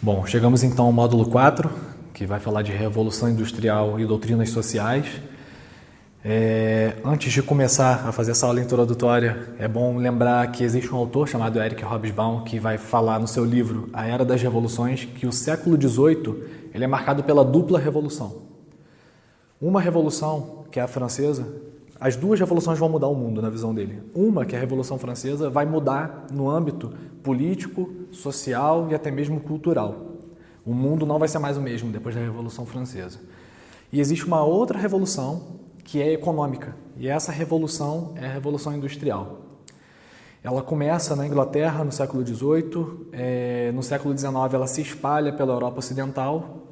Bom, chegamos então ao módulo 4, que vai falar de Revolução Industrial e Doutrinas Sociais. Antes de começar a fazer essa aula introdutória, é bom lembrar que existe um autor chamado Eric Hobsbawm que vai falar no seu livro A Era das Revoluções que o século XVIII ele é marcado pela dupla revolução. Uma revolução, que é a francesa, as duas revoluções vão mudar o mundo na visão dele. Uma, que é a Revolução Francesa, vai mudar no âmbito político, social e até mesmo cultural. O mundo não vai ser mais o mesmo depois da Revolução Francesa. E existe uma outra revolução que é econômica, e essa revolução é a Revolução Industrial. Ela começa na Inglaterra no século XVIII, no século XIX ela se espalha pela Europa Ocidental,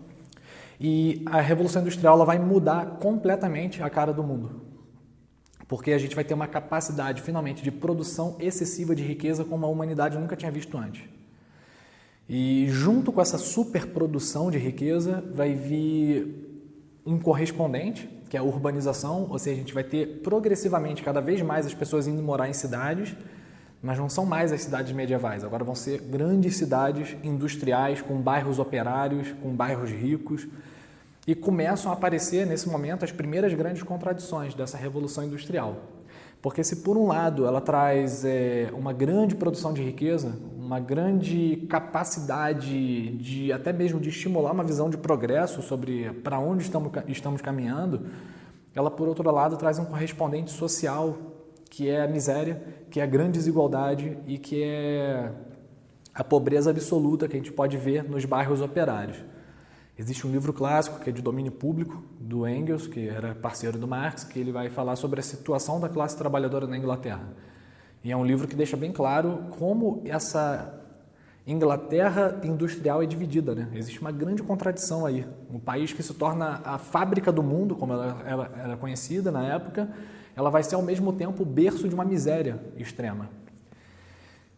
e a Revolução Industrial ela vai mudar completamente a cara do mundo. Porque a gente vai ter uma capacidade, finalmente, de produção excessiva de riqueza como a humanidade nunca tinha visto antes. E junto com essa superprodução de riqueza vai vir um correspondente, que é a urbanização, ou seja, a gente vai ter progressivamente cada vez mais as pessoas indo morar em cidades, mas não são mais as cidades medievais, agora vão ser grandes cidades industriais, com bairros operários, com bairros ricos, e começam a aparecer, nesse momento, as primeiras grandes contradições dessa Revolução Industrial. Porque se, por um lado, ela traz uma grande produção de riqueza, uma grande capacidade de até mesmo de estimular uma visão de progresso sobre para onde estamos caminhando, ela, por outro lado, traz um correspondente social, que é a miséria, que é a grande desigualdade e que é a pobreza absoluta que a gente pode ver nos bairros operários. Existe um livro clássico que é de domínio público, do Engels, que era parceiro do Marx, que ele vai falar sobre a situação da classe trabalhadora na Inglaterra. E é um livro que deixa bem claro como essa Inglaterra industrial é dividida, né? Existe uma grande contradição aí. Um país que se torna a fábrica do mundo, como ela era conhecida na época, ela vai ser ao mesmo tempo o berço de uma miséria extrema.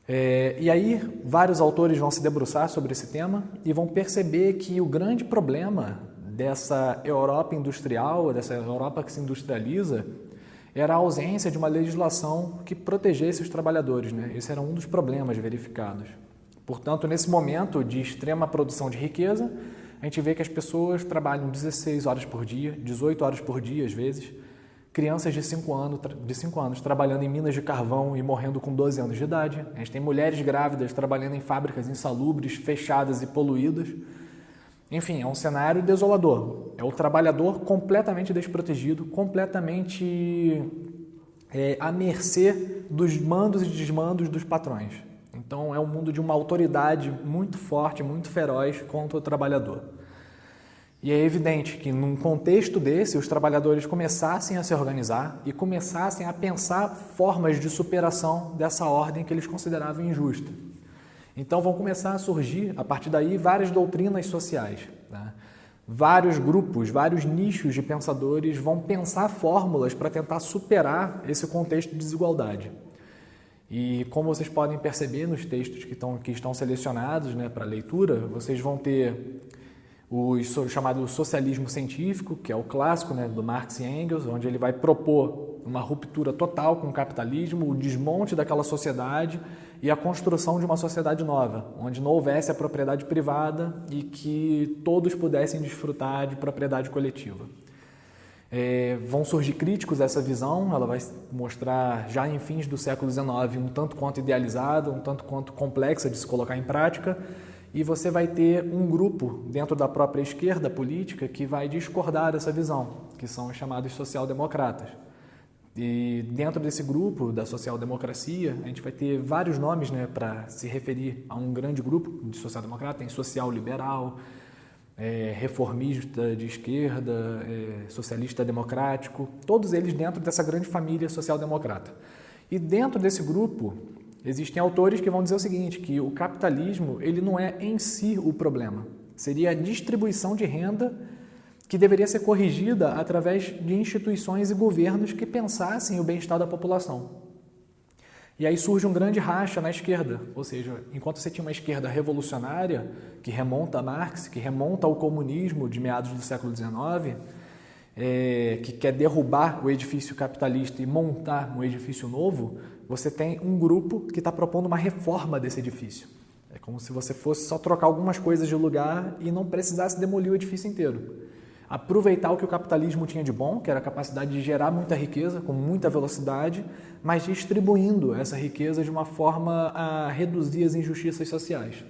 E aí, vários autores vão se debruçar sobre esse tema e vão perceber que o grande problema dessa Europa industrial, dessa Europa que se industrializa, era a ausência de uma legislação que protegesse os trabalhadores, né? Esse era um dos problemas verificados. Portanto, nesse momento de extrema produção de riqueza, a gente vê que as pessoas trabalham 16 horas por dia, 18 horas por dia às vezes, crianças de 5 anos trabalhando em minas de carvão e morrendo com 12 anos de idade. A gente tem mulheres grávidas trabalhando em fábricas insalubres, fechadas e poluídas. Enfim, é um cenário desolador. É o trabalhador completamente desprotegido, completamente à mercê dos mandos e desmandos dos patrões. Então, é um mundo de uma autoridade muito forte, muito feroz contra o trabalhador. E é evidente que, num contexto desse, os trabalhadores começassem a se organizar e começassem a pensar formas de superação dessa ordem que eles consideravam injusta. Então, vão começar a surgir, a partir daí, várias doutrinas sociais, né? Vários grupos, vários nichos de pensadores vão pensar fórmulas para tentar superar esse contexto de desigualdade. E, como vocês podem perceber nos textos que estão selecionados, né, para leitura, vocês vão ter o chamado socialismo científico, que é o clássico, né, do Marx e Engels, onde ele vai propor uma ruptura total com o capitalismo, o desmonte daquela sociedade e a construção de uma sociedade nova, onde não houvesse a propriedade privada e que todos pudessem desfrutar de propriedade coletiva. Vão surgir críticos a essa visão, ela vai mostrar já em fins do século XIX um tanto quanto idealizada, um tanto quanto complexa de se colocar em prática, e você vai ter um grupo dentro da própria esquerda política que vai discordar dessa visão, que são os chamados social-democratas. E dentro desse grupo da social-democracia, a gente vai ter vários nomes, né, para se referir a um grande grupo de social-democrata. Tem social-liberal, reformista de esquerda, socialista democrático, todos eles dentro dessa grande família social-democrata. E dentro desse grupo existem autores que vão dizer o seguinte, que o capitalismo ele não é em si o problema, seria a distribuição de renda que deveria ser corrigida através de instituições e governos que pensassem o bem-estar da população. E aí surge um grande racha na esquerda, ou seja, enquanto você tinha uma esquerda revolucionária, que remonta a Marx, que remonta ao comunismo de meados do século XIX, que quer derrubar o edifício capitalista e montar um edifício novo, você tem um grupo que está propondo uma reforma desse edifício. Como se você fosse só trocar algumas coisas de lugar e não precisasse demolir o edifício inteiro. Aproveitar o que o capitalismo tinha de bom, que era a capacidade de gerar muita riqueza com muita velocidade, mas distribuindo essa riqueza de uma forma a reduzir as injustiças sociais.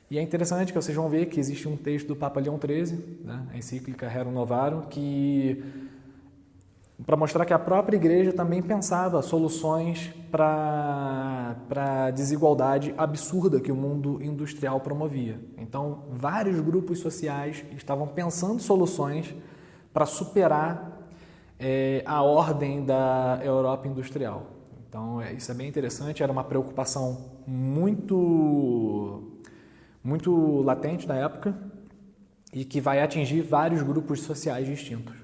E é interessante que vocês vão ver que existe um texto do Papa Leão XIII, né, a encíclica Rerum Novarum, para mostrar que a própria igreja também pensava soluções para a desigualdade absurda que o mundo industrial promovia. Então, vários grupos sociais estavam pensando soluções para superar a ordem da Europa industrial. Então, isso é bem interessante, era uma preocupação muito latente na época e que vai atingir vários grupos sociais distintos.